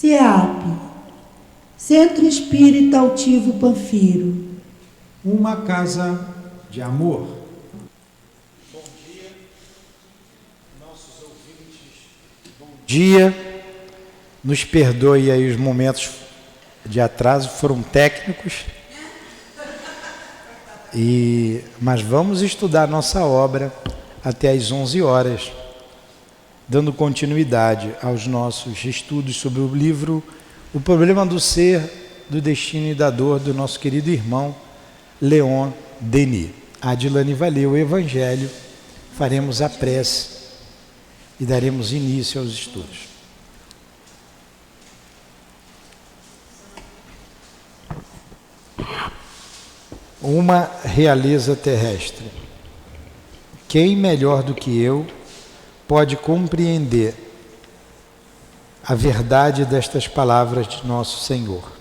CEAP, Centro Espírita Altivo Panfiro. Uma casa de amor. Bom dia, nossos ouvintes. Bom dia. Nos perdoe aí os momentos de atraso, foram técnicos. Mas vamos estudar nossa obra até às 11 horas, dando continuidade aos nossos estudos sobre o livro O Problema do Ser, do Destino e da Dor, do nosso querido irmão Leon Denis. A Adilane vai ler o Evangelho, faremos a prece e daremos início aos estudos. Uma realeza terrestre. Quem melhor do que eu pode compreender a verdade destas palavras de nosso Senhor?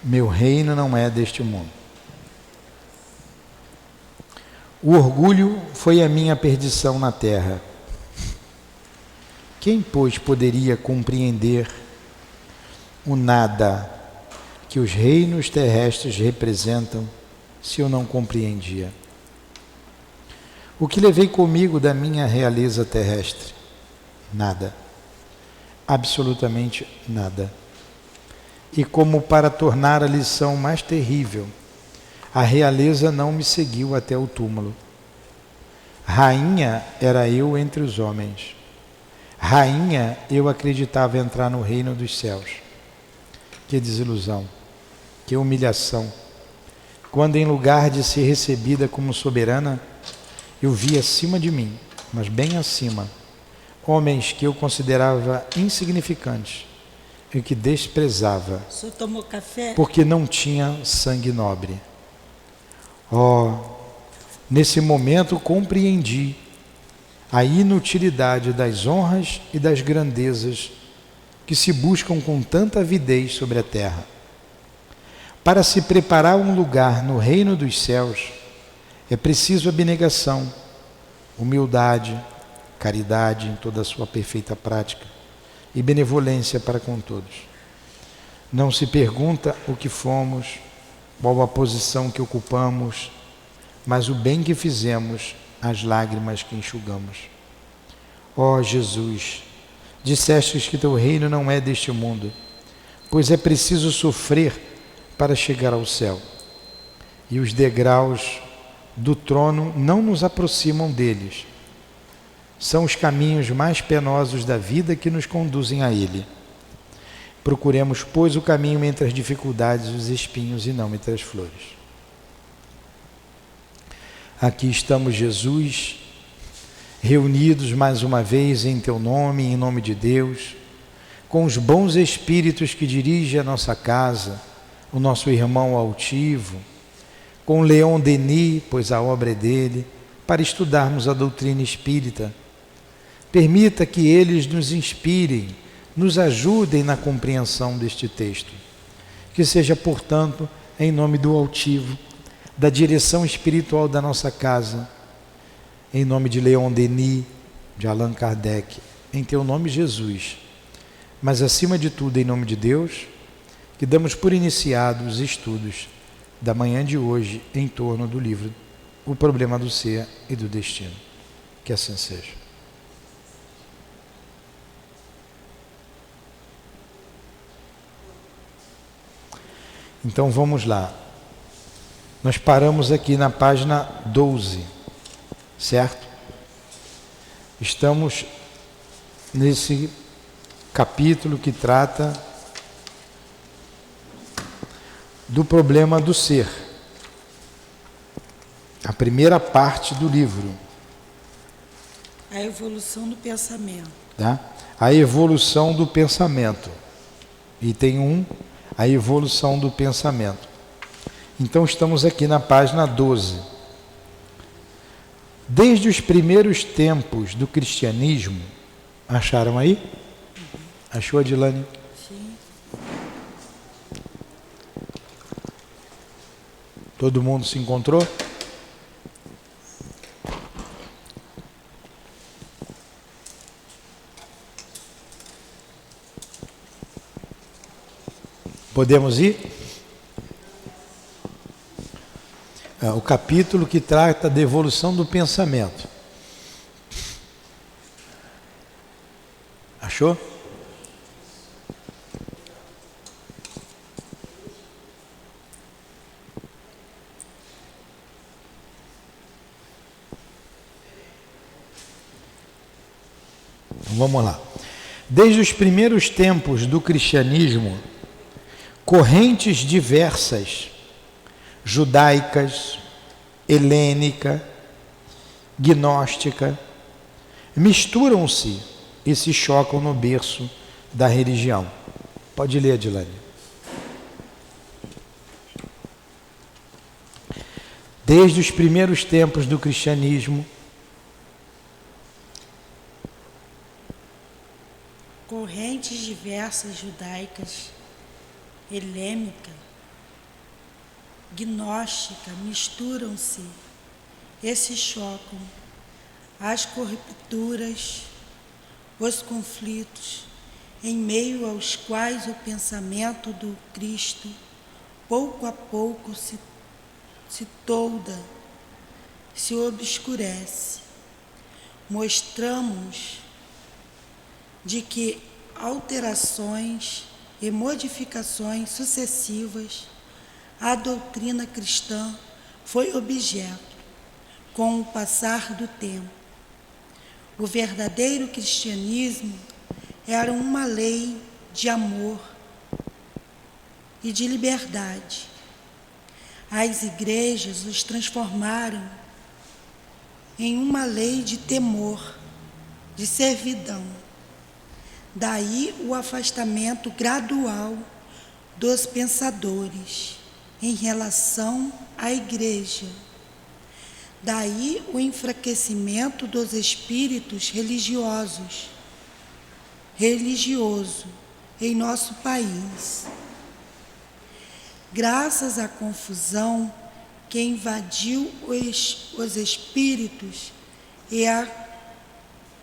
Meu reino não é deste mundo. O orgulho foi a minha perdição na terra. Quem, pois, poderia compreender o nada que os reinos terrestres representam, se eu não compreendia? O que levei comigo da minha realeza terrestre? Nada. Absolutamente nada. E como para tornar a lição mais terrível, a realeza não me seguiu até o túmulo. Rainha era eu entre os homens. Rainha eu acreditava entrar no reino dos céus. Que desilusão, que humilhação. Quando em lugar de ser recebida como soberana, eu vi acima de mim, mas bem acima, homens que eu considerava insignificantes e que desprezava. O senhor tomou café? Porque não tinha sangue nobre. Nesse momento compreendi a inutilidade das honras e das grandezas que se buscam com tanta avidez sobre a terra. Para se preparar um lugar no reino dos céus, é preciso abnegação, humildade, caridade em toda a sua perfeita prática e benevolência para com todos. Não se pergunta o que fomos, qual a posição que ocupamos, mas o bem que fizemos, as lágrimas que enxugamos. Ó Jesus, dissestes que teu reino não é deste mundo, pois é preciso sofrer para chegar ao céu. E os degraus do trono não nos aproximam deles. São os caminhos mais penosos da vida que nos conduzem a ele. Procuremos, pois, o caminho entre as dificuldades e os espinhos e não entre as flores. Aqui estamos, Jesus, reunidos mais uma vez em teu nome, em nome de Deus, com os bons espíritos que dirigem a nossa casa, o nosso irmão altivo, com Leon Denis, pois a obra é dele, para estudarmos a doutrina espírita. Permita que eles nos inspirem, nos ajudem na compreensão deste texto. Que seja, portanto, em nome do altivo, da direção espiritual da nossa casa, em nome de Leon Denis, de Allan Kardec, em teu nome, Jesus, mas acima de tudo, em nome de Deus, que damos por iniciados os estudos da manhã de hoje em torno do livro O Problema do Ser e do Destino. Que assim seja. Então vamos lá. Nós paramos aqui na página 12, certo? Estamos nesse capítulo que trata do problema do ser. A primeira parte do livro. A evolução do pensamento. Tá? A evolução do pensamento. Item 1, a evolução do pensamento. Então estamos aqui na página 12. Desde os primeiros tempos do cristianismo, acharam aí? Achou, Adilane? Sim. Todo mundo se encontrou? Podemos ir? O capítulo que trata da evolução do pensamento. Achou? Então, vamos lá. Desde os primeiros tempos do cristianismo, correntes diversas, judaicas, helênica, gnóstica, misturam-se e se chocam no berço da religião. Pode ler, Adilane. Desde os primeiros tempos do cristianismo, correntes diversas judaicas, helênica, gnóstica misturam-se e se chocam. As corrupturas, os conflitos, em meio aos quais o pensamento do Cristo, pouco a pouco, se tolda, se obscurece. Mostramos de que alterações e modificações sucessivas a doutrina cristã foi objeto com o passar do tempo. O verdadeiro cristianismo era uma lei de amor e de liberdade. As igrejas os transformaram em uma lei de temor, de servidão. Daí o afastamento gradual dos pensadores em relação à igreja. Daí o enfraquecimento dos espíritos religioso em nosso país. Graças à confusão que invadiu os espíritos e a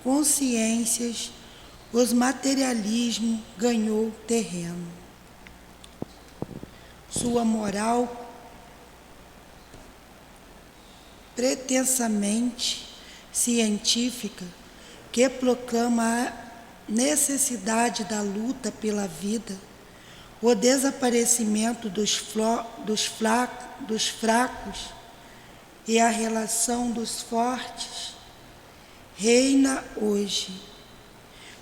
consciências, o materialismo ganhou terreno. Sua moral pretensamente científica, que proclama a necessidade da luta pela vida, o desaparecimento dos fracos e a relação dos fortes, reina hoje,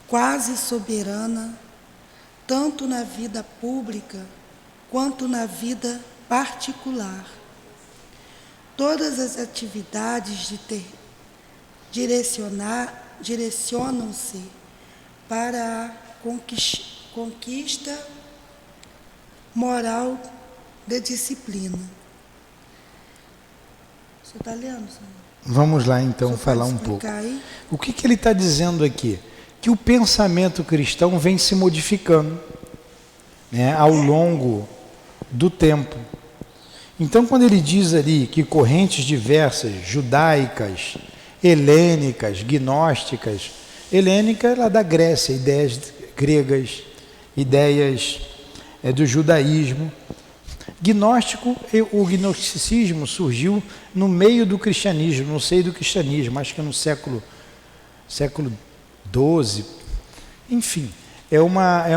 quase soberana, tanto na vida pública quanto na vida particular. Todas as atividades direcionam-se para a conquista moral de disciplina. Você está lendo, senhor? Vamos lá então falar um pouco. Aí? O que ele está dizendo aqui? Que o pensamento cristão vem se modificando, né, ao longo do tempo. Então, quando ele diz ali que correntes diversas, judaicas, helênicas, gnósticas, helênica é lá da Grécia, ideias gregas, ideias do judaísmo. Gnóstico, o gnosticismo surgiu no meio do cristianismo, no seio do cristianismo, acho que no século XII. Enfim, é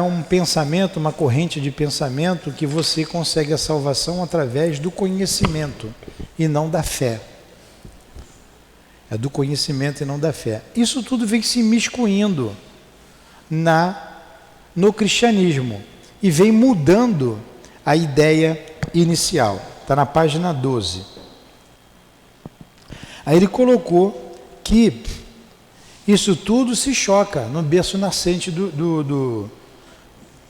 um pensamento, uma corrente de pensamento que você consegue a salvação através do conhecimento e não da fé. É do conhecimento e não da fé. Isso tudo vem se imiscuindo no cristianismo e vem mudando a ideia inicial. Está na página 12. Aí ele colocou que isso tudo se choca no berço nascente do...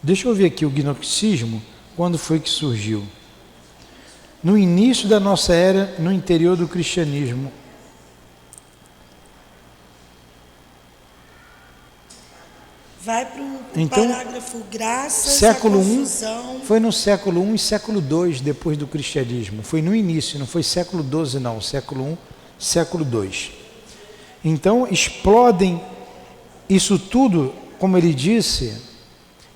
Deixa eu ver aqui o gnosticismo, quando foi que surgiu? No início da nossa era, no interior do cristianismo. Vai para o então, parágrafo graças século à confusão. Foi no século I e século II depois do cristianismo. Foi no início, não foi século XII não, século I, século II. Então explodem isso tudo, como ele disse,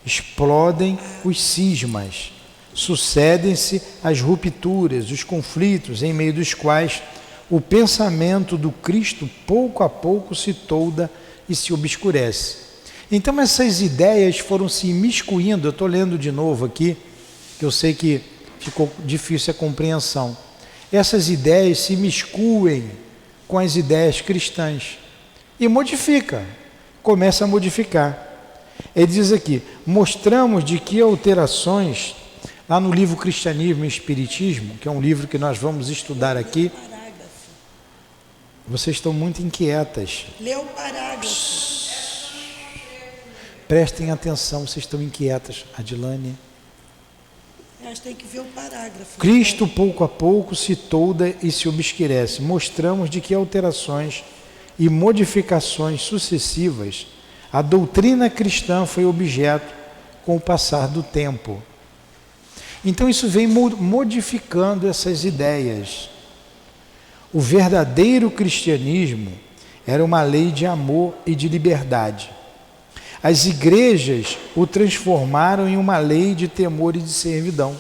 explodem os cismas. sucedem-se as rupturas, os conflitos, em meio dos quais o pensamento do Cristo pouco a pouco se tolda e se obscurece. Então essas ideias foram se imiscuindo. Eu estou lendo de novo aqui, que eu sei que ficou difícil a compreensão. Essas ideias se imiscuem com as ideias cristãs e começa a modificar. Ele diz aqui, mostramos de que alterações, lá no livro Cristianismo e Espiritismo, que é um livro que nós vamos estudar aqui. Vocês estão muito inquietas. Lê o parágrafo. Prestem atenção, vocês estão inquietas, Adilane. Nós temos que ver o parágrafo. Cristo pouco a pouco se tolda e se obscurece. Mostramos de que alterações e modificações sucessivas a doutrina cristã foi objeto com o passar do tempo. Então isso vem modificando essas ideias. O verdadeiro cristianismo era uma lei de amor e de liberdade. As igrejas o transformaram em uma lei de temor e de servidão.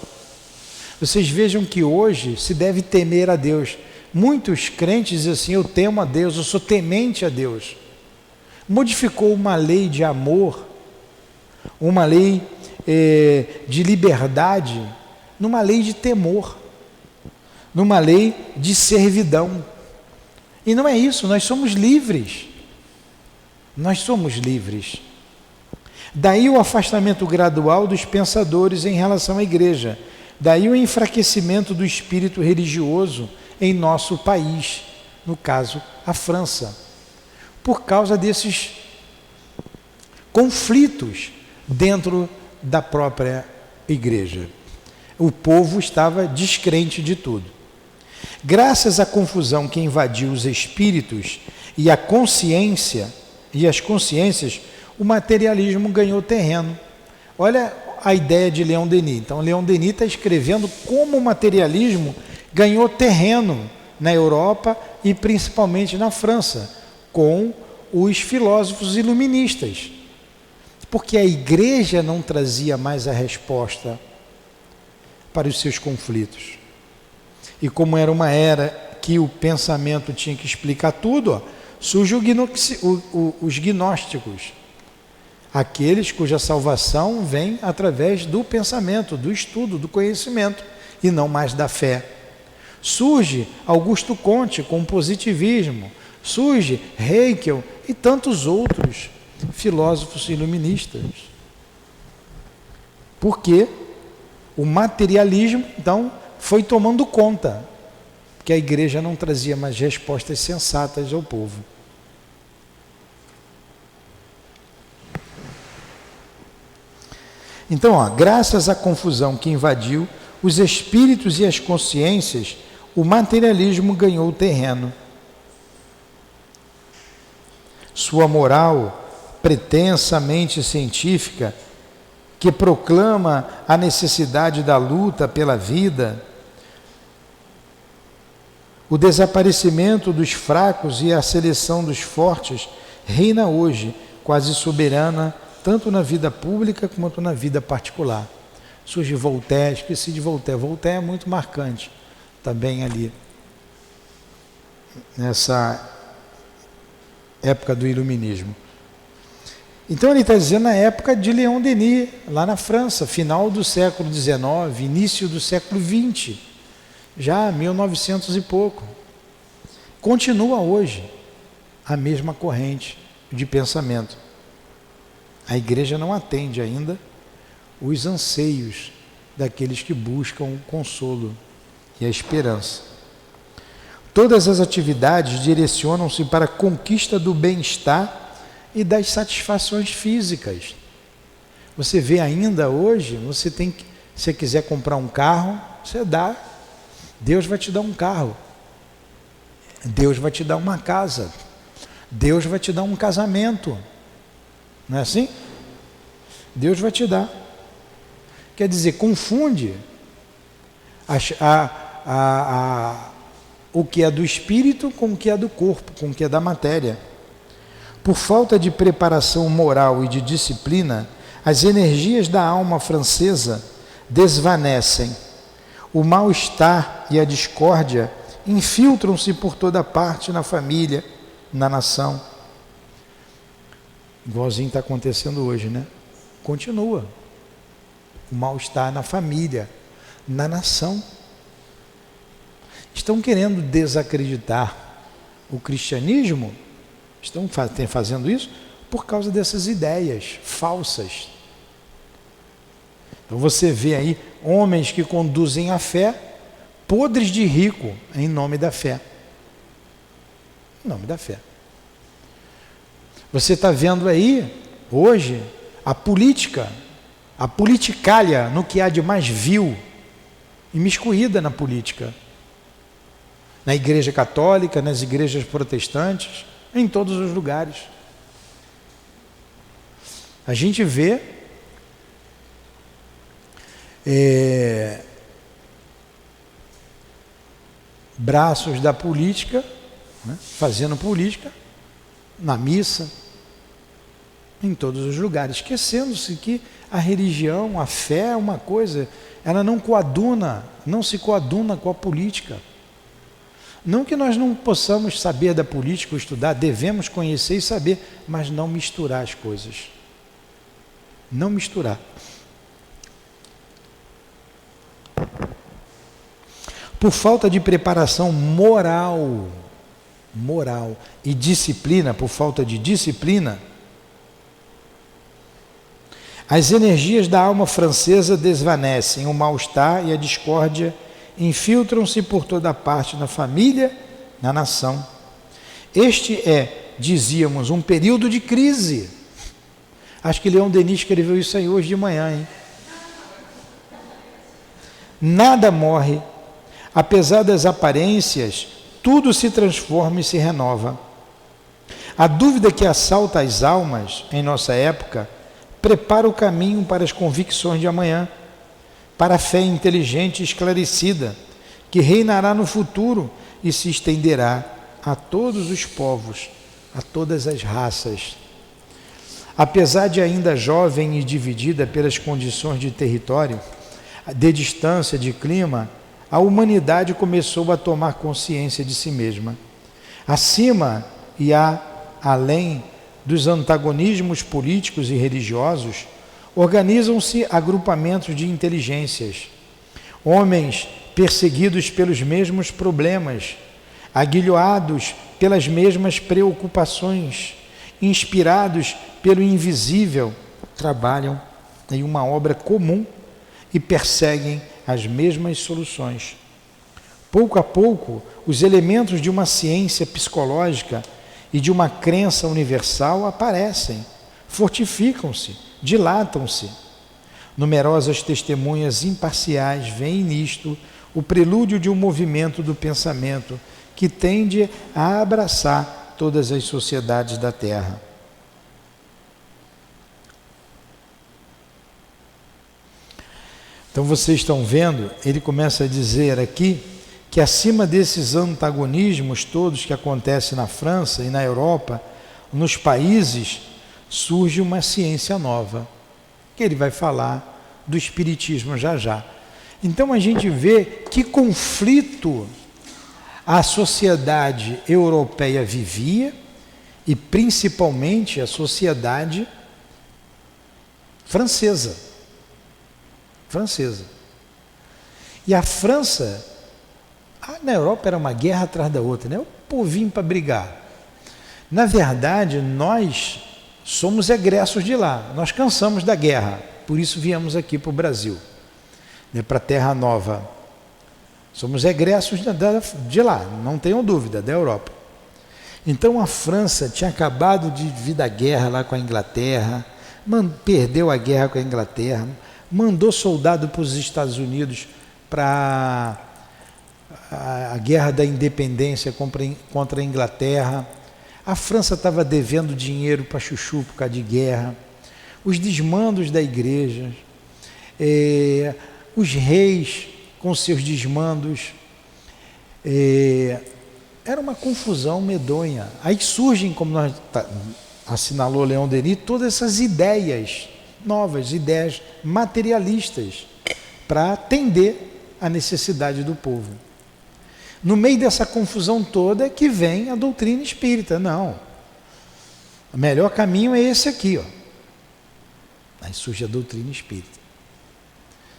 Vocês vejam que hoje se deve temer a Deus. Muitos crentes dizem assim, eu temo a Deus, eu sou temente a Deus. Modificou uma lei de amor, uma lei de liberdade, numa lei de temor, numa lei de servidão. E não é isso, nós somos livres. Nós somos livres. Daí o afastamento gradual dos pensadores em relação à igreja. Daí o enfraquecimento do espírito religioso em nosso país, no caso, a França, por causa desses conflitos dentro da própria igreja. O povo estava descrente de tudo. Graças à confusão que invadiu os espíritos e a consciência e as consciências, o materialismo ganhou terreno. Olha a ideia de Leon Denis. Então, Leon Denis está escrevendo como o materialismo ganhou terreno na Europa e principalmente na França, com os filósofos iluministas. Porque a igreja não trazia mais a resposta para os seus conflitos. E como era uma era que o pensamento tinha que explicar tudo, surgem os gnósticos. Aqueles cuja salvação vem através do pensamento, do estudo, do conhecimento, e não mais da fé. Surge Augusto Comte com o positivismo, surge Hegel e tantos outros filósofos iluministas. Porque o materialismo, então, foi tomando conta, que a igreja não trazia mais respostas sensatas ao povo. Então, graças à confusão que invadiu os espíritos e as consciências, o materialismo ganhou terreno. Sua moral pretensamente científica, que proclama a necessidade da luta pela vida, o desaparecimento dos fracos e a seleção dos fortes, reina hoje, quase soberana, tanto na vida pública quanto na vida particular. Surge Voltaire, esqueci de Voltaire. Voltaire é muito marcante também ali, nessa época do iluminismo. Então ele está dizendo na época de Leon Denis, lá na França, final do século XIX, início do século XX, já 1900 e pouco. Continua hoje a mesma corrente de pensamento. A igreja não atende ainda os anseios daqueles que buscam o consolo e a esperança. Todas as atividades direcionam-se para a conquista do bem-estar e das satisfações físicas. Você vê ainda hoje, se você quiser comprar um carro, você dá. Deus vai te dar um carro. Deus vai te dar uma casa. Deus vai te dar um casamento. Não é assim? Deus vai te dar. Quer dizer, confunde o que é do espírito com o que é do corpo, com o que é da matéria. Por falta de preparação moral e de disciplina, as energias da alma francesa desvanecem. O mal-estar e a discórdia infiltram-se por toda parte na família, na nação. Igualzinho está acontecendo hoje, né? Continua. O mal-estar na família, na nação. Estão querendo desacreditar o cristianismo, estão fazendo isso por causa dessas ideias falsas. Então você vê aí homens que conduzem a fé podres de rico em nome da fé. Em nome da fé. Você está vendo aí, hoje, a política, a politicalha no que há de mais vil, imiscuída na política. Na igreja católica, nas igrejas protestantes, em todos os lugares. A gente vê braços da política, né, fazendo política, na missa, em todos os lugares, esquecendo-se que a religião, a fé é uma coisa, ela não se coaduna com a política. Não que nós não possamos saber da política ou estudar, devemos conhecer e saber, mas não misturar as coisas. Não misturar. Por falta de preparação moral e disciplina, por falta de disciplina, as energias da alma francesa desvanecem, o mal-estar e a discórdia infiltram-se por toda parte na família, na nação. Este é, dizíamos, um período de crise. Acho que Leon Denis escreveu isso aí hoje de manhã, hein? Nada morre, apesar das aparências, tudo se transforma e se renova. A dúvida que assalta as almas em nossa época prepara o caminho para as convicções de amanhã, para a fé inteligente e esclarecida, que reinará no futuro e se estenderá a todos os povos, a todas as raças. Apesar de ainda jovem e dividida pelas condições de território, de distância, de clima, a humanidade começou a tomar consciência de si mesma. Acima e além dos antagonismos políticos e religiosos, organizam-se agrupamentos de inteligências, homens perseguidos pelos mesmos problemas, aguilhoados pelas mesmas preocupações, inspirados pelo invisível, trabalham em uma obra comum e perseguem as mesmas soluções. Pouco a pouco, os elementos de uma ciência psicológica e de uma crença universal aparecem, fortificam-se, dilatam-se. Numerosas testemunhas imparciais veem nisto o prelúdio de um movimento do pensamento que tende a abraçar todas as sociedades da Terra. Então vocês estão vendo, ele começa a dizer aqui que acima desses antagonismos todos que acontecem na França e na Europa, nos países, surge uma ciência nova, que ele vai falar do espiritismo já já. Então a gente vê que conflito a sociedade europeia vivia e principalmente a sociedade francesa. E a França, na Europa era uma guerra atrás da outra, né? O povinho para brigar. Na verdade, nós somos egressos de lá, nós cansamos da guerra, por isso viemos aqui para o Brasil, né, para a Terra Nova. Somos egressos de lá, não tenham dúvida, da Europa. Então a França tinha acabado de vir da guerra lá com a Inglaterra, perdeu a guerra com a Inglaterra, mandou soldado para os Estados Unidos para a guerra da independência contra a Inglaterra. A França estava devendo dinheiro para chuchu por causa de guerra, os desmandos da igreja, os reis com seus desmandos, era uma confusão medonha. Aí surgem, como nós assinalou Leon Denis, todas essas ideias novas, ideias materialistas, para atender a necessidade do povo. No meio dessa confusão toda é que vem a doutrina espírita. Não. O melhor caminho é esse aqui, ó. Aí surge a doutrina espírita.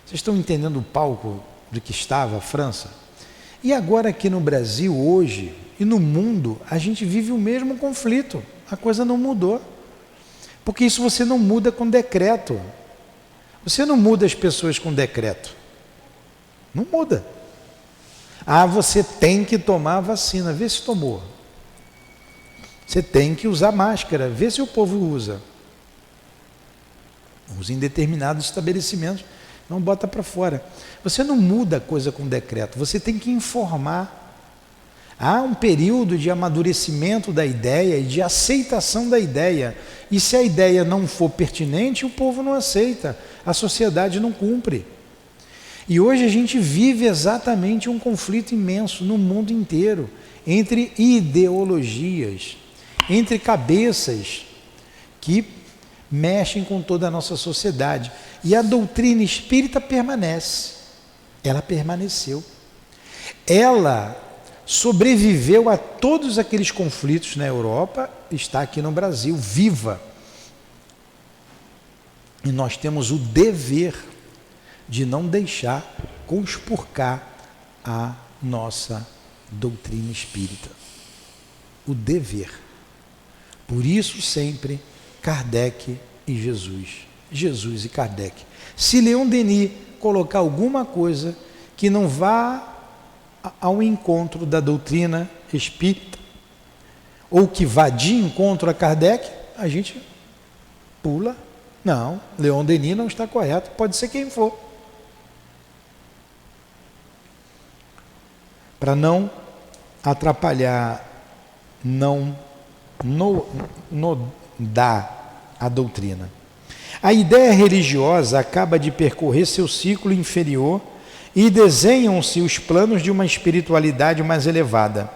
Vocês estão entendendo o palco do que estava a França? E agora aqui no Brasil, hoje, e no mundo, a gente vive o mesmo conflito. A coisa não mudou. Porque isso você não muda com decreto. Você não muda as pessoas com decreto. Não muda. Ah, você tem que tomar a vacina. Vê se tomou. Você tem que usar máscara. Vê se o povo usa. Usa em determinados estabelecimentos. Não bota para fora. Você não muda a coisa com decreto. Você tem que informar. Há um período de amadurecimento da ideia e de aceitação da ideia. E se a ideia não for pertinente, o povo não aceita. A sociedade não cumpre. E hoje a gente vive exatamente um conflito imenso no mundo inteiro, entre ideologias, entre cabeças que mexem com toda a nossa sociedade. E a doutrina espírita permanece. Ela permaneceu. Ela sobreviveu a todos aqueles conflitos na Europa, está aqui no Brasil, viva. E nós temos o dever de não deixar conspurcar a nossa doutrina espírita. O dever. Por isso sempre Kardec e Jesus. Jesus e Kardec. Se Leon Denis colocar alguma coisa que não vá ao encontro da doutrina espírita, ou que vá de encontro a Kardec, a gente pula. Não, Leon Denis não está correto, pode ser quem for. Para não atrapalhar, não dar a doutrina. A ideia religiosa acaba de percorrer seu ciclo inferior e desenham-se os planos de uma espiritualidade mais elevada.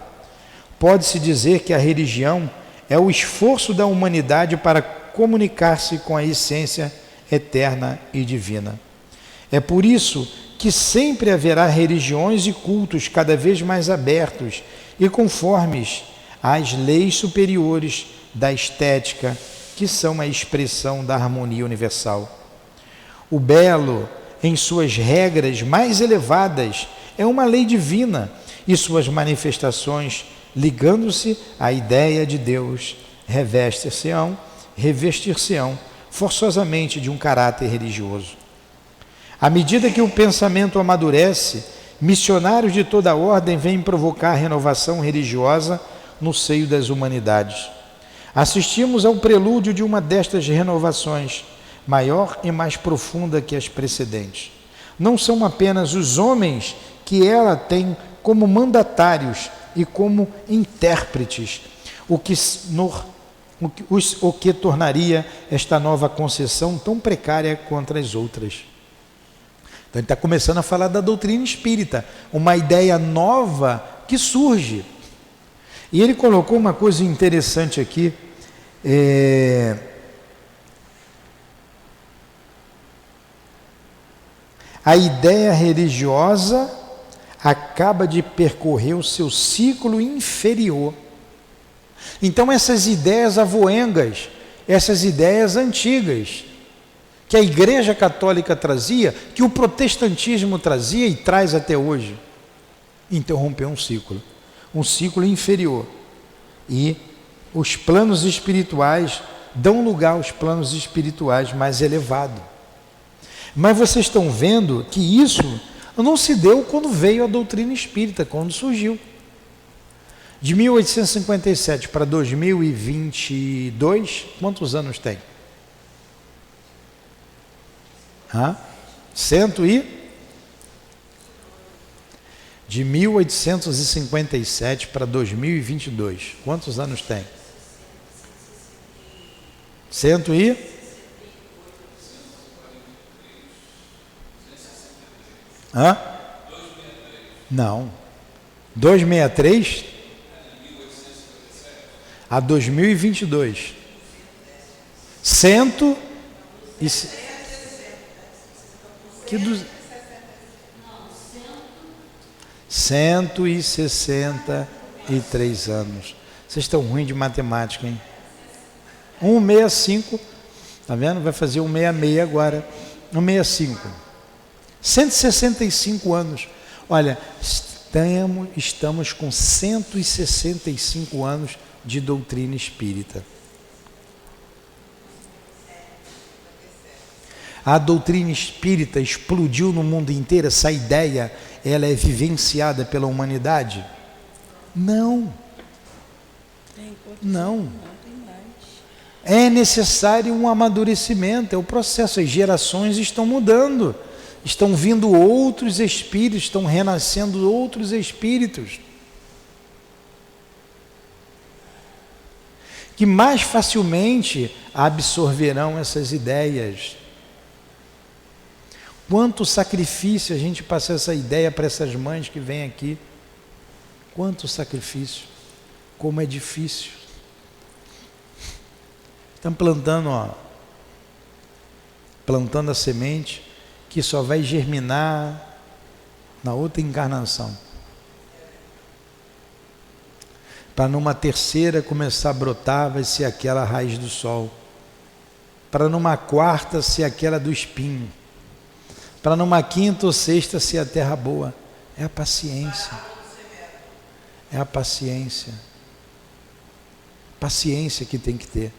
Pode-se dizer que a religião é o esforço da humanidade para comunicar-se com a essência eterna e divina. É por isso que sempre haverá religiões e cultos cada vez mais abertos e conformes às leis superiores da estética, que são a expressão da harmonia universal. O belo, em suas regras mais elevadas, é uma lei divina e suas manifestações, ligando-se à ideia de Deus, revestir-se-ão forçosamente de um caráter religioso. À medida que o pensamento amadurece, missionários de toda a ordem vêm provocar renovação religiosa no seio das humanidades. Assistimos ao prelúdio de uma destas renovações, maior e mais profunda que as precedentes. Não são apenas os homens que ela tem como mandatários e como intérpretes, o que tornaria esta nova concessão tão precária quanto as outras. Então ele está começando a falar da doutrina espírita, uma ideia nova que surge. E ele colocou uma coisa interessante aqui, a ideia religiosa acaba de percorrer o seu ciclo inferior. Então essas ideias avoengas, essas ideias antigas, que a Igreja Católica trazia, que o protestantismo trazia e traz até hoje, interrompeu um ciclo inferior. E os planos espirituais dão lugar aos planos espirituais mais elevados. Mas vocês estão vendo que isso não se deu quando veio a doutrina espírita, quando surgiu. De 1857 para 2022, quantos anos tem? De 1857 para 2022, quantos anos tem? Não. 263 a 2022. 163 anos. Vocês estão ruins de matemática, hein? 165, tá vendo? Vai fazer 166 agora. 165. 165 anos. Olha, estamos com 165 anos de doutrina espírita. A doutrina espírita explodiu no mundo inteiro. Essa ideia, ela é vivenciada pela humanidade? Não. Não. É necessário um amadurecimento, é o processo. As gerações estão mudando. Estão vindo outros espíritos, estão renascendo outros espíritos que mais facilmente absorverão essas ideias. Quanto sacrifício a gente passa essa ideia para essas mães que vêm aqui. Quanto sacrifício. Como é difícil. Estão plantando, plantando a semente que só vai germinar na outra encarnação. Para numa terceira começar a brotar, vai ser aquela raiz do sol. Para numa quarta ser aquela do espinho. Para numa quinta ou sexta ser a terra boa. É a paciência. É a paciência. Paciência que tem que ter.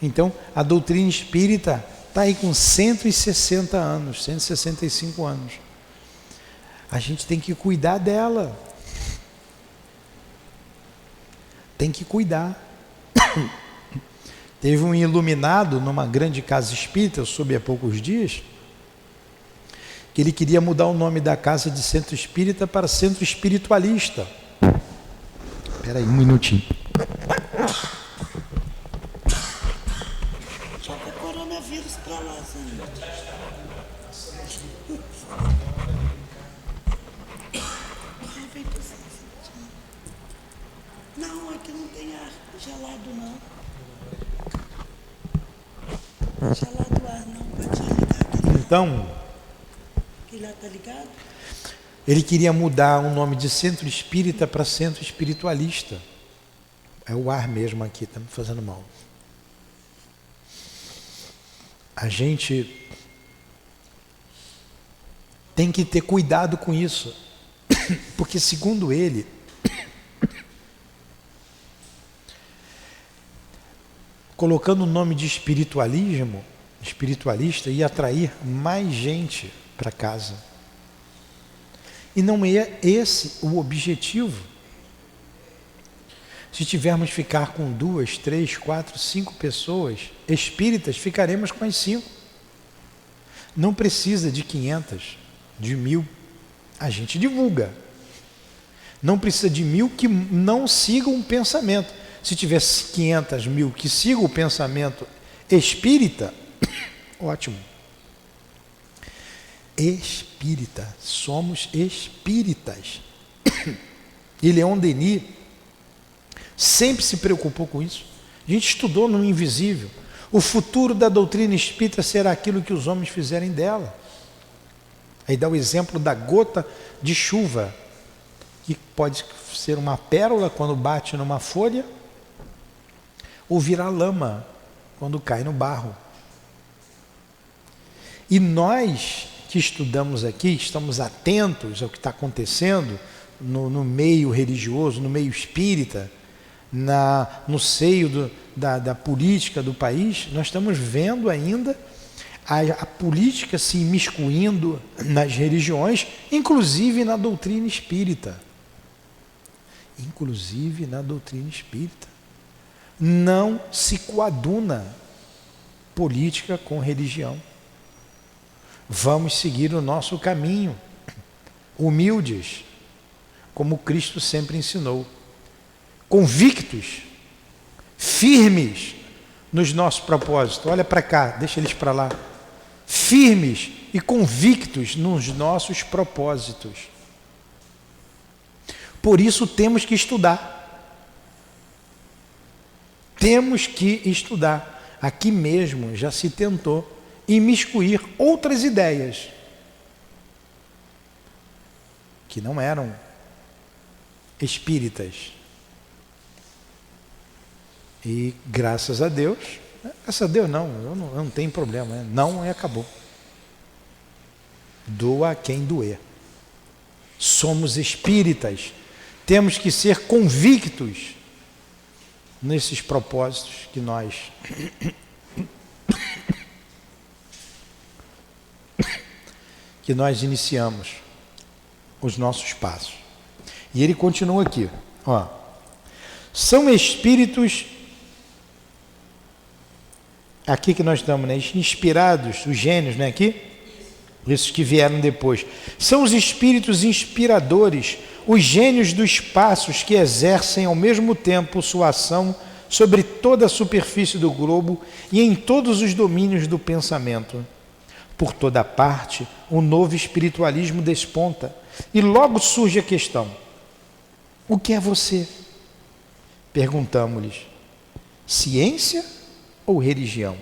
Então, a doutrina espírita está aí com 160 anos, 165 anos. A gente tem que cuidar dela. Tem que cuidar. Teve um iluminado numa grande casa espírita, eu soube há poucos dias, que ele queria mudar o nome da casa de centro espírita para centro espiritualista. Espera aí, um minutinho. Joga o coronavírus para lá, Zé. Não, aqui não tem ar gelado, não. Gelado ar, não. Pode ligar aquele. Então, Aquele lá tá ligado? ele queria mudar o nome de centro espírita para centro espiritualista. É o ar mesmo aqui, está me fazendo mal. A gente tem que ter cuidado com isso, porque segundo ele, colocando o nome de espiritualista, ia atrair mais gente para casa. E não é esse o objetivo. Se tivermos ficar com 2, 3, 4, 5 pessoas espíritas, ficaremos com as 5. Não precisa de 500, de 1000. A gente divulga. Não precisa de 1000 que não sigam um pensamento. Se tivesse 500, 1000 que sigam o pensamento espírita, ótimo. Espírita, somos espíritas. E Leon Denis sempre se preocupou com isso. A gente estudou no invisível. O futuro da doutrina espírita será aquilo que os homens fizerem dela. Aí dá o exemplo da gota de chuva, que pode ser uma pérola quando bate numa folha, ou virar lama quando cai no barro. E nós que estudamos aqui, estamos atentos ao que está acontecendo no meio religioso, no meio espírita, no seio da política do país, nós estamos vendo ainda a política se imiscuindo nas religiões, inclusive na doutrina espírita. Inclusive na doutrina espírita. Não se coaduna política com religião. Vamos seguir o nosso caminho, humildes, como Cristo sempre ensinou, convictos, firmes nos nossos propósitos. Olha para cá, deixa eles para lá. Firmes e convictos nos nossos propósitos. Por isso temos que estudar. Temos que estudar. Aqui mesmo já se tentou imiscuir outras ideias que não eram espíritas. E graças a Deus não, eu não tenho problema, não e acabou. Doa a quem doer. Somos espíritas, temos que ser convictos nesses propósitos que nós iniciamos os nossos passos. E ele continua aqui, ó. São espíritos, aqui que nós estamos, né? Inspirados, os gênios, né? Aqui, esses que vieram depois. São os espíritos inspiradores, os gênios dos espaços que exercem ao mesmo tempo sua ação sobre toda a superfície do globo e em todos os domínios do pensamento. Por toda parte, o novo espiritualismo desponta e logo surge a questão: o que é você? Perguntamos-lhes: ciência ou religião?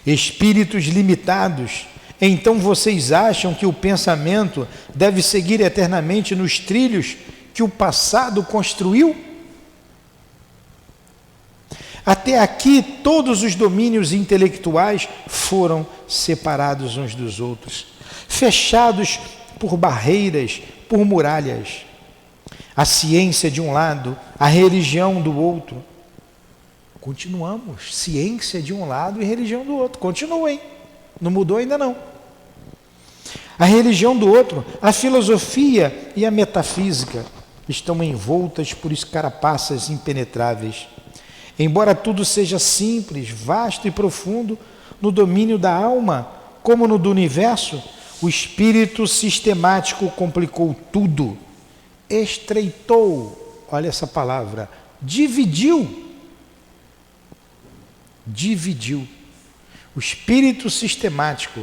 Espíritos limitados, então vocês acham que o pensamento deve seguir eternamente nos trilhos que o passado construiu? Até aqui, todos os domínios intelectuais foram separados uns dos outros, fechados por barreiras, por muralhas. A ciência de um lado, a religião do outro. Continuamos, ciência de um lado e religião do outro. Continuem, não mudou ainda não. A religião do outro, a filosofia e a metafísica estão envoltas por escarapaças impenetráveis. Embora tudo seja simples, vasto e profundo, no domínio da alma, como no do universo, o espírito sistemático complicou tudo, estreitou, olha essa palavra, dividiu. O espírito sistemático,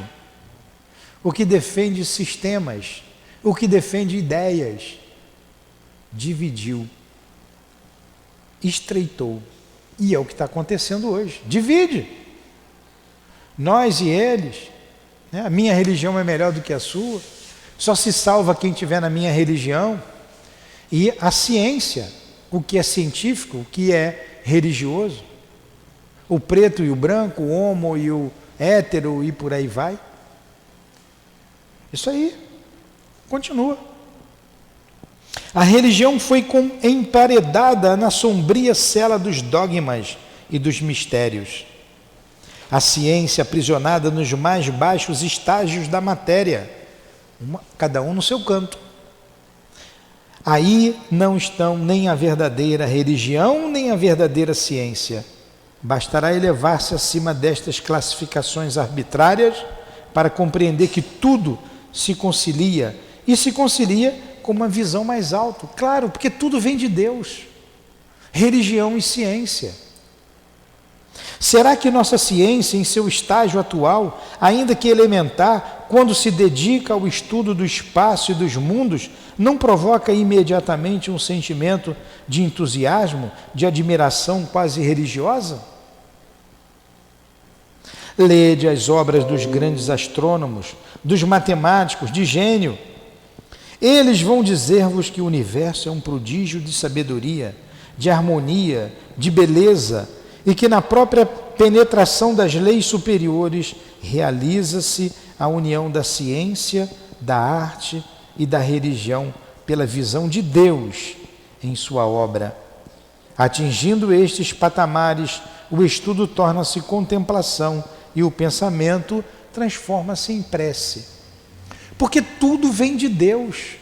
o que defende sistemas, o que defende ideias, dividiu, estreitou. E é o que está acontecendo hoje. Divide. Nós e eles. Né? A minha religião é melhor do que a sua. Só se salva quem estiver na minha religião. E a ciência, o que é científico, o que é religioso. O preto e o branco, o homo e o hétero e por aí vai. Isso aí. Continua. A religião foi emparedada na sombria cela dos dogmas e dos mistérios. A ciência aprisionada nos mais baixos estágios da matéria, cada um no seu canto. Aí não estão nem a verdadeira religião, nem a verdadeira ciência. Bastará elevar-se acima destas classificações arbitrárias para compreender que tudo se concilia, e se concilia com uma visão mais alta. Claro, porque tudo vem de Deus. Religião e ciência. Será que nossa ciência, em seu estágio atual, ainda que elementar, quando se dedica ao estudo do espaço e dos mundos, não provoca imediatamente um sentimento de entusiasmo, de admiração quase religiosa? Lede as obras dos grandes astrônomos, dos matemáticos, de gênio. Eles vão dizer-vos que o universo é um prodígio de sabedoria, de harmonia, de beleza, e que na própria penetração das leis superiores realiza-se a união da ciência, da arte e da religião pela visão de Deus em sua obra. Atingindo estes patamares, o estudo torna-se contemplação e o pensamento transforma-se em prece. Porque tudo vem de Deus.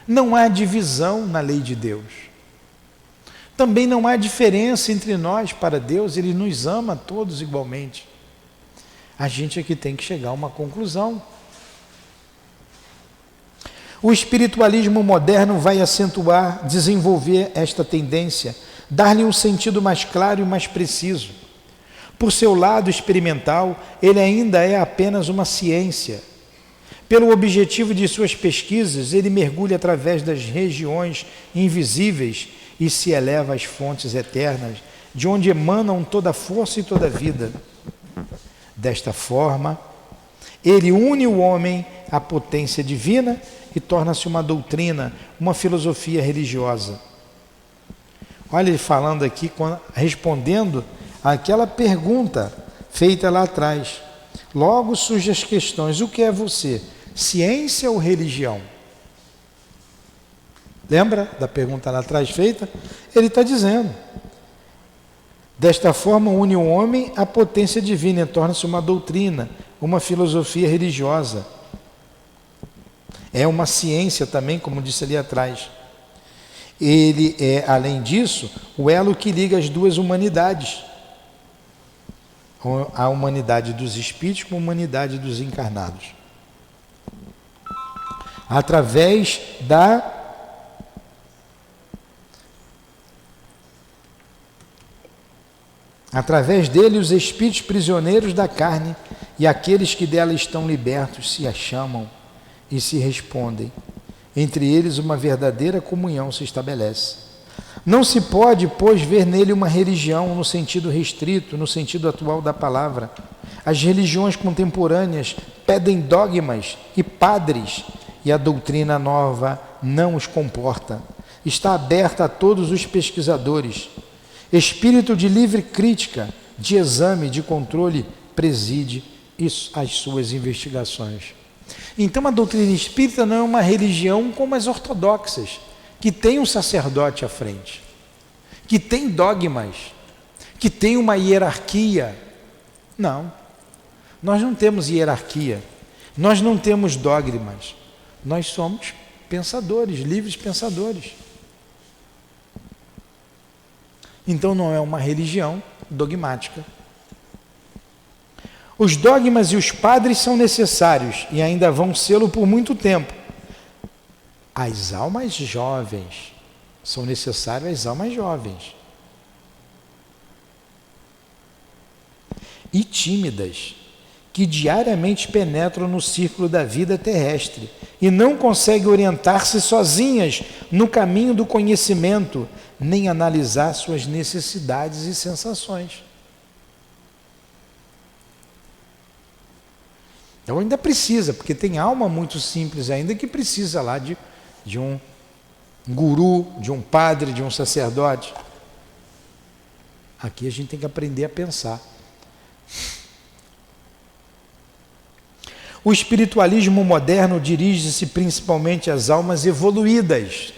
Não há divisão na lei de Deus. Também não há diferença entre nós para Deus, Ele nos ama todos igualmente. A gente aqui tem que chegar a uma conclusão. O espiritualismo moderno vai acentuar, desenvolver esta tendência, dar-lhe um sentido mais claro e mais preciso. Por seu lado experimental, ele ainda é apenas uma ciência. Pelo objetivo de suas pesquisas, ele mergulha através das regiões invisíveis e se eleva às fontes eternas, de onde emanam toda a força e toda a vida. Desta forma, Ele une o homem à potência divina e torna-se uma doutrina, uma filosofia religiosa. Olha ele falando aqui, respondendo àquela pergunta feita lá atrás. Logo surgem as questões: o que é você? Ciência ou religião? Lembra da pergunta lá atrás feita? Ele está dizendo: desta forma une o homem à potência divina e torna-se uma doutrina, uma filosofia religiosa. É uma ciência também, como disse ali atrás. Ele é, além disso, o elo que liga as duas humanidades. A humanidade dos espíritos com a humanidade dos encarnados. Através dele, os espíritos prisioneiros da carne e aqueles que dela estão libertos se a chamam e se respondem. Entre eles uma verdadeira comunhão se estabelece. Não se pode, pois, ver nele uma religião no sentido restrito, no sentido atual da palavra. As religiões contemporâneas pedem dogmas e padres, e a doutrina nova não os comporta. Está aberta a todos os pesquisadores. Espírito de livre crítica, de exame, de controle, preside as suas investigações. Então a doutrina espírita não é uma religião como as ortodoxas, que tem um sacerdote à frente, que tem dogmas, que tem uma hierarquia. Não, nós não temos hierarquia, nós não temos dogmas, nós somos pensadores, livres pensadores. Então não é uma religião dogmática. Os dogmas e os padres são necessários e ainda vão sê-lo por muito tempo. As almas jovens, são necessárias as almas jovens. E tímidas, que diariamente penetram no círculo da vida terrestre e não conseguem orientar-se sozinhas no caminho do conhecimento, nem analisar suas necessidades e sensações. Então ainda precisa, porque tem alma muito simples ainda que precisa lá de um guru, de um padre, de um sacerdote. Aqui a gente tem que aprender a pensar. O espiritualismo moderno dirige-se principalmente às almas evoluídas,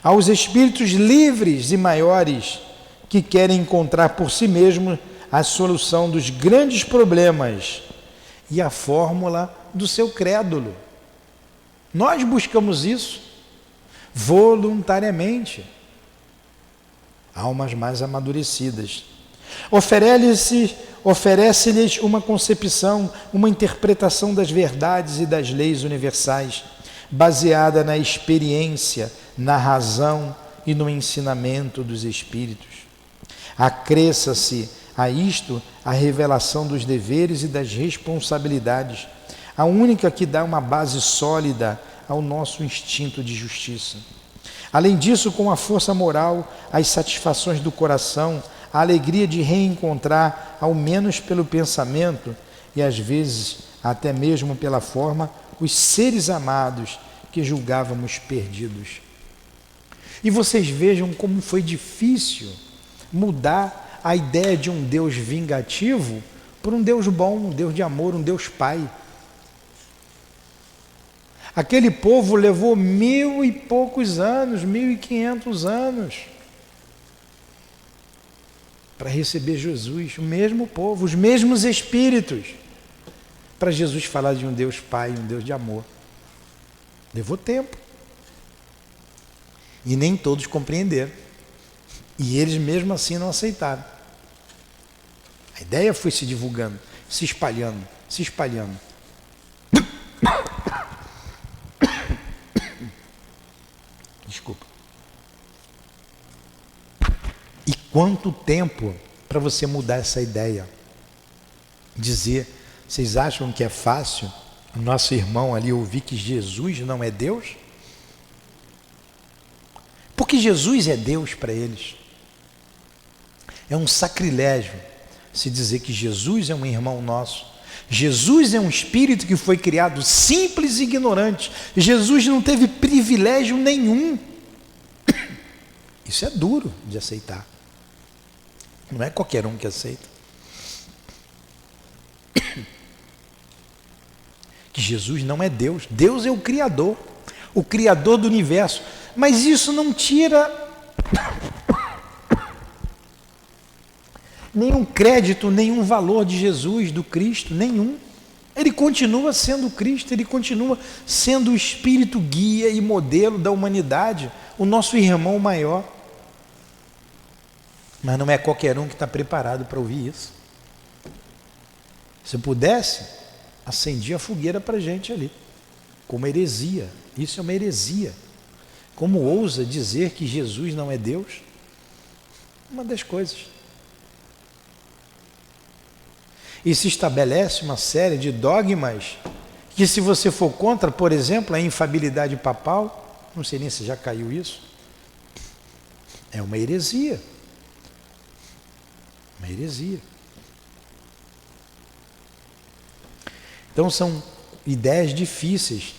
aos espíritos livres e maiores que querem encontrar por si mesmos a solução dos grandes problemas e a fórmula do seu crédulo. Nós buscamos isso voluntariamente. Almas mais amadurecidas. Oferece-lhes uma concepção, uma interpretação das verdades e das leis universais, baseada na experiência, na razão e no ensinamento dos Espíritos. Acresça-se a isto a revelação dos deveres e das responsabilidades, a única que dá uma base sólida ao nosso instinto de justiça. Além disso, com a força moral, as satisfações do coração, a alegria de reencontrar, ao menos pelo pensamento e às vezes até mesmo pela forma, os seres amados que julgávamos perdidos. E vocês vejam como foi difícil mudar a ideia de um Deus vingativo por um Deus bom, um Deus de amor, um Deus Pai. Aquele povo levou 1000 e poucos anos, 1500 anos, para receber Jesus, o mesmo povo, os mesmos espíritos, para Jesus falar de um Deus Pai, um Deus de amor. Levou tempo. E nem todos compreenderam. E eles mesmo assim não aceitaram. A ideia foi se divulgando, se espalhando, se espalhando. Desculpa. E quanto tempo para você mudar essa ideia? Dizer, vocês acham que é fácil o nosso irmão ali ouvir que Jesus não é Deus? Porque Jesus é Deus para eles. É um sacrilégio se dizer que Jesus é um irmão nosso. Jesus é um espírito que foi criado simples e ignorante. Jesus não teve privilégio nenhum. Isso é duro de aceitar. Não é qualquer um que aceita. Que Jesus não é Deus. Deus é o Criador do universo. Mas isso não tira nenhum crédito, nenhum valor de Jesus, do Cristo, nenhum. Ele continua sendo Cristo, ele continua sendo o Espírito guia e modelo da humanidade, o nosso irmão maior. Mas não é qualquer um que está preparado para ouvir isso. Se pudesse, acendia a fogueira para a gente ali, como heresia. Isso é uma heresia. Como ousa dizer que Jesus não é Deus? Uma das coisas. E se estabelece uma série de dogmas que, se você for contra, por exemplo, a infabilidade papal, não sei nem se já caiu isso, é uma heresia. Uma heresia. Então são ideias difíceis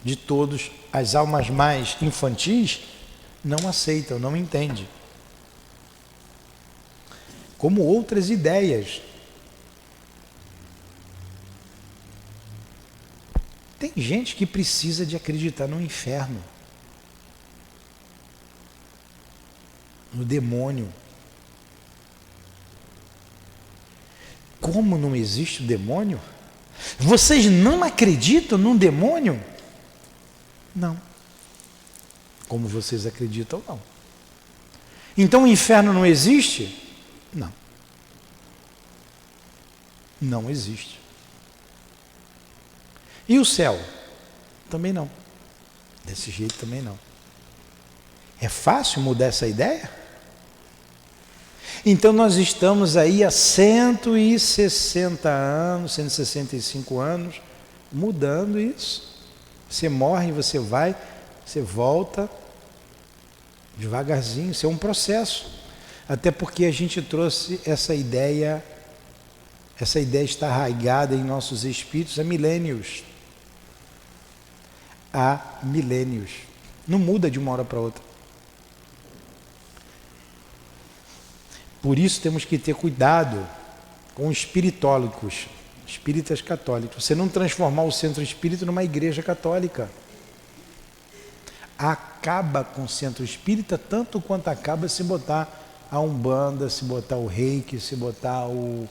de todos. As almas mais infantis não aceitam, não entendem. Como outras ideias. Tem gente que precisa de acreditar no inferno, no demônio. Como não existe o demônio? Vocês não acreditam num demônio? Não. Como vocês acreditam, não. Então o inferno não existe? Não. Não existe. E o céu? Também não. Desse jeito também não. É fácil mudar essa ideia? Então nós estamos aí há 160 anos, 165 anos, mudando isso. Você morre, você vai, você volta, devagarzinho. Isso é um processo. Até porque a gente trouxe essa ideia está arraigada em nossos espíritos há milênios. Há milênios. Não muda de uma hora para outra. Por isso temos que ter cuidado com espiritólicos, espíritas católicos. Você não transformar o centro espírita numa igreja católica. Acaba com o centro espírita tanto quanto acaba se botar a Umbanda, se botar o Reiki, se botar o...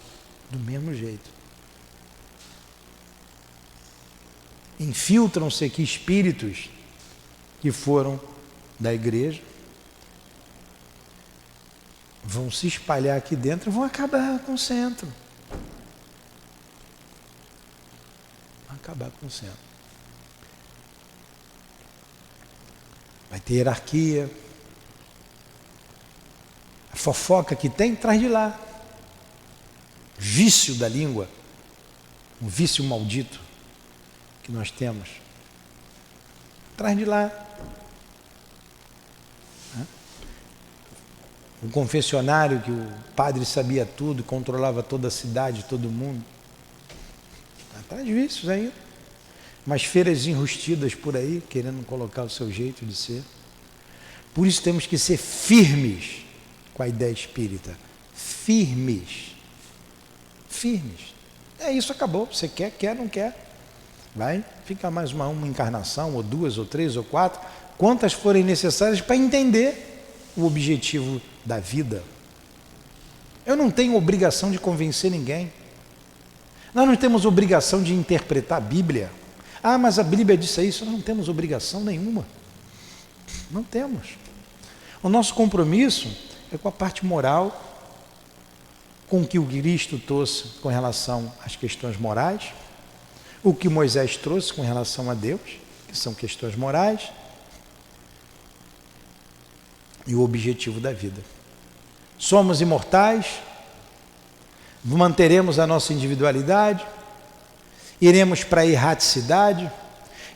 do mesmo jeito. Infiltram-se aqui espíritos que foram da igreja, vão se espalhar aqui dentro e vão acabar com o centro. Vão acabar com o centro. Vai ter hierarquia. A fofoca que tem, traz de lá. Vício da língua, um vício maldito que nós temos, traz de lá. Um confessionário que o padre sabia tudo, controlava toda a cidade, todo mundo, traz vícios ainda. Mas feiras enrustidas por aí, querendo colocar o seu jeito de ser. Por isso temos que ser firmes com a ideia espírita. Firmes. É isso, acabou. Você quer, não quer. Vai, fica mais uma encarnação, ou duas, ou três, ou quatro, quantas forem necessárias para entender o objetivo da vida. Eu não tenho obrigação de convencer ninguém. Nós não temos obrigação de interpretar a Bíblia. Ah, mas a Bíblia disse isso. Nós não temos obrigação nenhuma. Não temos. O nosso compromisso é com a parte moral, com o que o Cristo trouxe com relação às questões morais, o que Moisés trouxe com relação a Deus, que são questões morais, e o objetivo da vida. Somos imortais, manteremos a nossa individualidade, iremos para a erraticidade,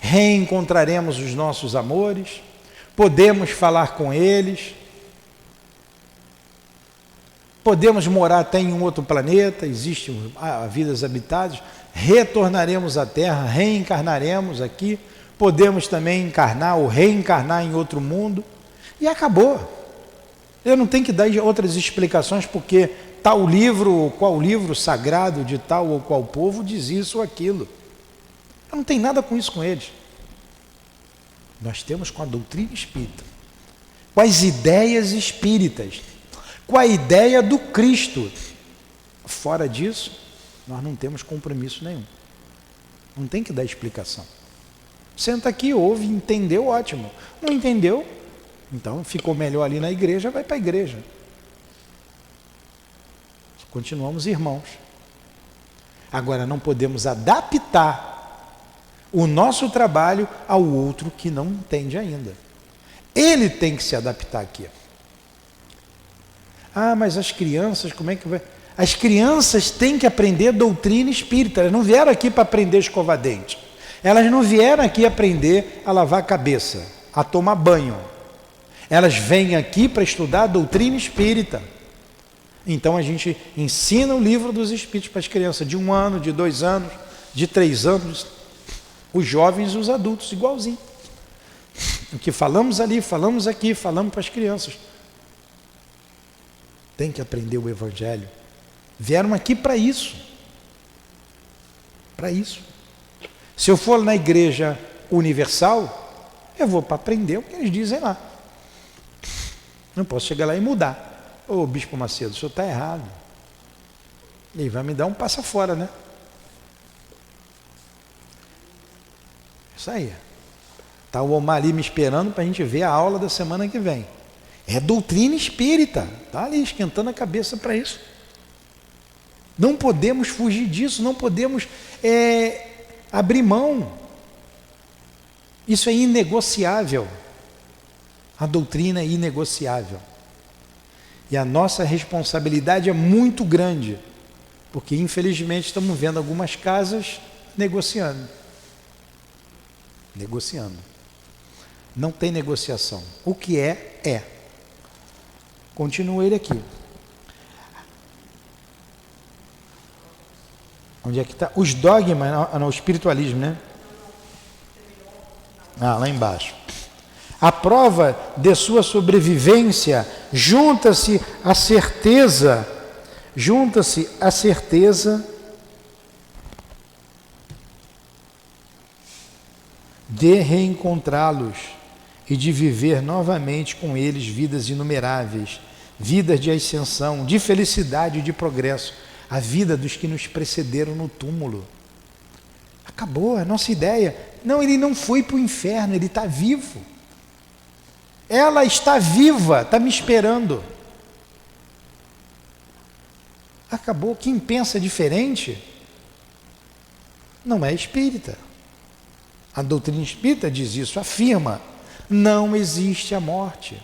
reencontraremos os nossos amores, podemos falar com eles, podemos morar até em um outro planeta, existem vidas habitadas, retornaremos à Terra, reencarnaremos aqui, podemos também encarnar ou reencarnar em outro mundo, e acabou. Eu não tenho que dar outras explicações porque tal livro ou qual livro sagrado de tal ou qual povo diz isso ou aquilo. Eu não tenho nada com isso com eles. Nós temos com a doutrina espírita, com as ideias espíritas, com a ideia do Cristo. Fora disso, nós não temos compromisso nenhum. Não tem que dar explicação. Senta aqui, ouve, entendeu, ótimo. Não entendeu? Então ficou melhor ali na igreja, vai para a igreja. Continuamos irmãos. Agora não podemos adaptar o nosso trabalho ao outro que não entende ainda. Ele tem que se adaptar aqui. Ah, mas as crianças, como é que vai? As crianças têm que aprender doutrina espírita. Elas não vieram aqui para aprender a escovar dente. Elas não vieram aqui aprender a lavar a cabeça, a tomar banho. Elas vêm aqui para estudar a doutrina espírita. Então a gente ensina o livro dos espíritos para as crianças de 1 ano, de 2 anos, de 3 anos, os jovens e os adultos, igualzinho. O que falamos ali, falamos aqui, falamos para as crianças. Tem que aprender o Evangelho. Vieram aqui para isso. Para isso. Se eu for na igreja universal, eu vou para aprender o que eles dizem lá. Não posso chegar lá e mudar. Ô, Bispo Macedo, o senhor está errado. Ele vai me dar um passa fora, né? Isso aí. Está o Omar ali me esperando para a gente ver a aula da semana que vem. É doutrina espírita. Está ali esquentando a cabeça para isso. Não podemos fugir disso, não podemos abrir mão. Isso é inegociável. A doutrina é inegociável. E a nossa responsabilidade é muito grande, porque infelizmente estamos vendo algumas casas negociando. Negociando. Não tem negociação. O que é, é. Continua ele aqui. Onde é que está? Os dogmas, no espiritualismo, né? Ah, lá embaixo. A prova de sua sobrevivência junta-se a certeza de reencontrá-los e de viver novamente com eles vidas inumeráveis, vidas de ascensão, de felicidade e de progresso, a vida dos que nos precederam no túmulo. Acabou a nossa ideia. Não, ele não foi para o inferno, ele está vivo. Ela está viva, está me esperando. Acabou. Quem pensa diferente não é espírita. A doutrina espírita diz isso, afirma: não existe a morte.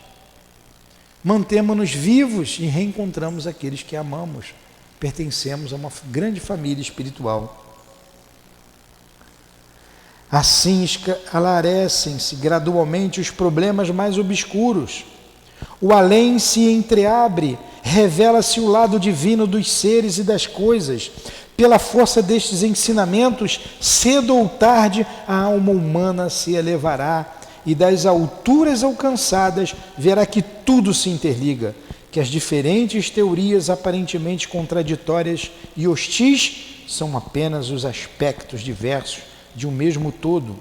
Mantemos-nos vivos e reencontramos aqueles que amamos. Pertencemos a uma grande família espiritual. Assim esclarecem-se gradualmente os problemas mais obscuros. O além se entreabre, revela-se o lado divino dos seres e das coisas. Pela força destes ensinamentos, cedo ou tarde, a alma humana se elevará e das alturas alcançadas verá que tudo se interliga, que as diferentes teorias aparentemente contraditórias e hostis são apenas os aspectos diversos de um mesmo todo.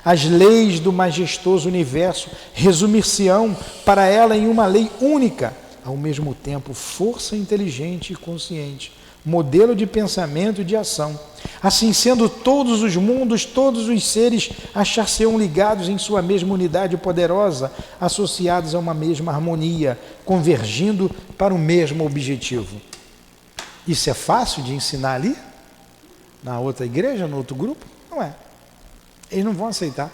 As leis do majestoso universo resumir-se-ão para ela em uma lei única, ao mesmo tempo força inteligente e consciente, modelo de pensamento e de ação. Assim sendo, todos os mundos, todos os seres achar-se-ão ligados em sua mesma unidade poderosa, associados a uma mesma harmonia, convergindo para o mesmo objetivo. Isso é fácil de ensinar ali? Na outra igreja, no outro grupo? Não é. Eles não vão aceitar.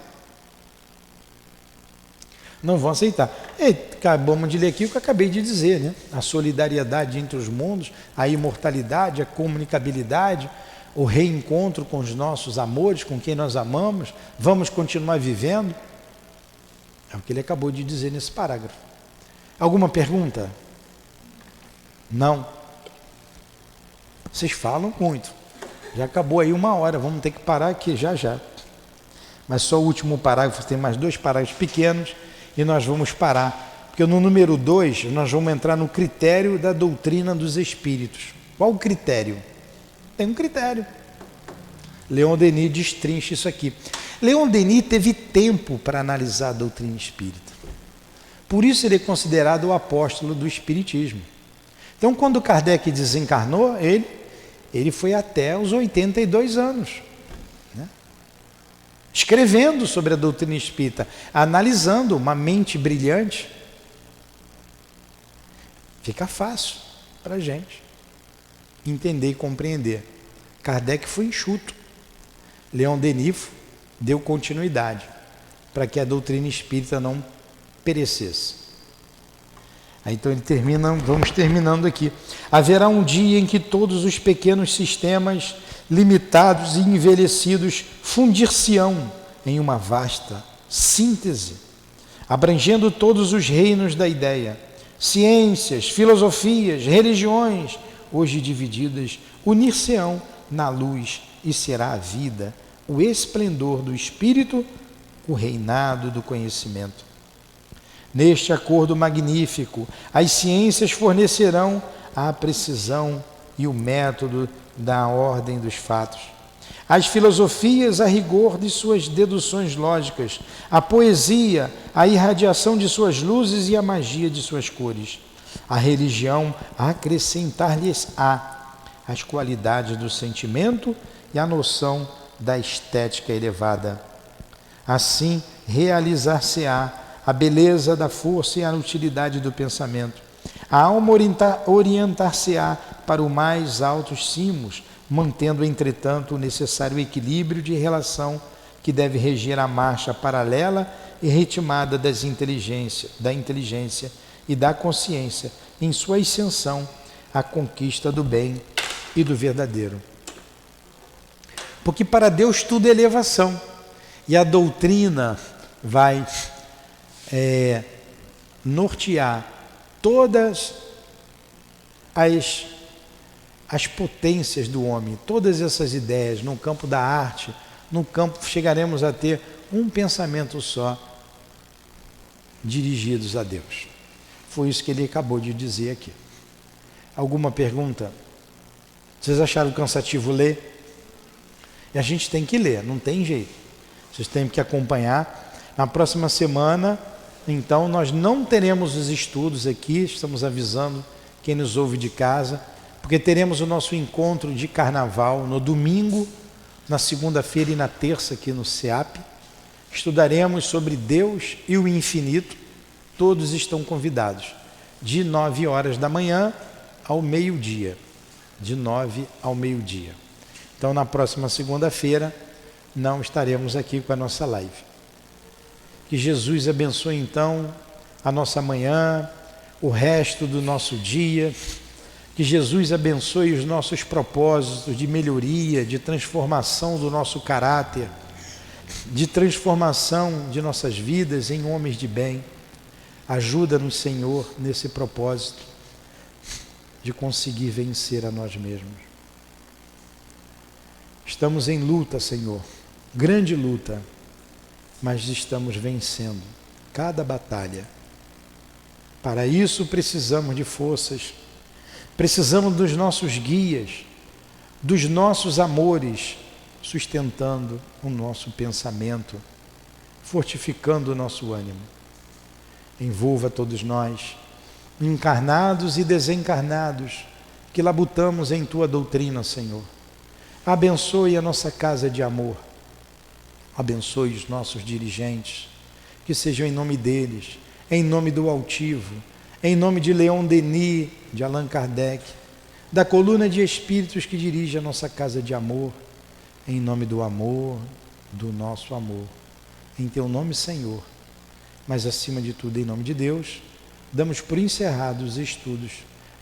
Não vão aceitar. E acabamos de ler aqui o que eu acabei de dizer, né? A solidariedade entre os mundos, a imortalidade, a comunicabilidade, o reencontro com os nossos amores, com quem nós amamos, vamos continuar vivendo. É o que ele acabou de dizer nesse parágrafo. Alguma pergunta? Não. Vocês falam muito. Já acabou aí 1 hora, vamos ter que parar aqui já já. Mas só o último parágrafo, tem mais 2 parágrafos pequenos e nós vamos parar. Porque no número 2 nós vamos entrar no critério da doutrina dos espíritos. Qual o critério? Tem um critério. Leon Denis destrincha isso aqui. Leon Denis teve tempo para analisar a doutrina espírita. Por isso ele é considerado o apóstolo do espiritismo. Então, quando Kardec desencarnou, ele foi até os 82 anos, né? Escrevendo sobre a doutrina espírita, analisando, uma mente brilhante. Fica fácil para a gente entender e compreender. Kardec foi enxuto. Leon Denis deu continuidade para que a doutrina espírita não perecesse. Aí, então ele termina, vamos terminando aqui. Haverá um dia em que todos os pequenos sistemas limitados e envelhecidos fundir-se-ão em uma vasta síntese, abrangendo todos os reinos da ideia. Ciências, filosofias, religiões, hoje divididas, unir-se-ão na luz e será a vida, o esplendor do espírito, o reinado do conhecimento. Neste acordo magnífico, as ciências fornecerão a precisão e o método da ordem dos fatos. As filosofias, a rigor de suas deduções lógicas, a poesia, a irradiação de suas luzes e a magia de suas cores. A religião, acrescentar-lhes-á as qualidades do sentimento e a noção da estética elevada. Assim, realizar-se-á a beleza da força e a utilidade do pensamento. A alma orientar-se-á para os mais altos cimos, mantendo, entretanto, o necessário equilíbrio de relação que deve reger a marcha paralela e ritmada da inteligência e da consciência, em sua ascensão à conquista do bem e do verdadeiro. Porque para Deus tudo é elevação, e a doutrina vai nortear todas as potências do homem, todas essas ideias no campo da arte, no campo chegaremos a ter um pensamento só, dirigidos a Deus. Foi isso que ele acabou de dizer aqui. Alguma pergunta? Vocês acharam cansativo ler? E a gente tem que ler, não tem jeito. Vocês têm que acompanhar. Na próxima semana, então, nós não teremos os estudos aqui, estamos avisando quem nos ouve de casa, porque teremos o nosso encontro de carnaval no domingo, na segunda-feira e na terça aqui no SEAP. Estudaremos sobre Deus e o infinito. Todos estão convidados, de 9 horas da manhã ao meio-dia. De 9 ao meio-dia. Então, na próxima segunda-feira, não estaremos aqui com a nossa live. Que Jesus abençoe, então, a nossa manhã, o resto do nosso dia. Que Jesus abençoe os nossos propósitos de melhoria, de transformação do nosso caráter, de transformação de nossas vidas em homens de bem. Ajuda-nos, Senhor, nesse propósito de conseguir vencer a nós mesmos. Estamos em luta, Senhor, grande luta, mas estamos vencendo cada batalha. Para isso precisamos de forças, precisamos dos nossos guias, dos nossos amores, sustentando o nosso pensamento, fortificando o nosso ânimo. Envolva todos nós, encarnados e desencarnados, que labutamos em Tua doutrina, Senhor. Abençoe a nossa casa de amor, abençoe os nossos dirigentes, que sejam em nome deles, em nome do Altivo, em nome de Leon Denis, de Allan Kardec, da coluna de espíritos que dirige a nossa casa de amor, em nome do amor, do nosso amor, em Teu nome, Senhor, mas acima de tudo, em nome de Deus, damos por encerrados os estudos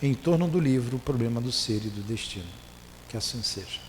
em torno do livro O Problema do Ser e do Destino. Que assim seja.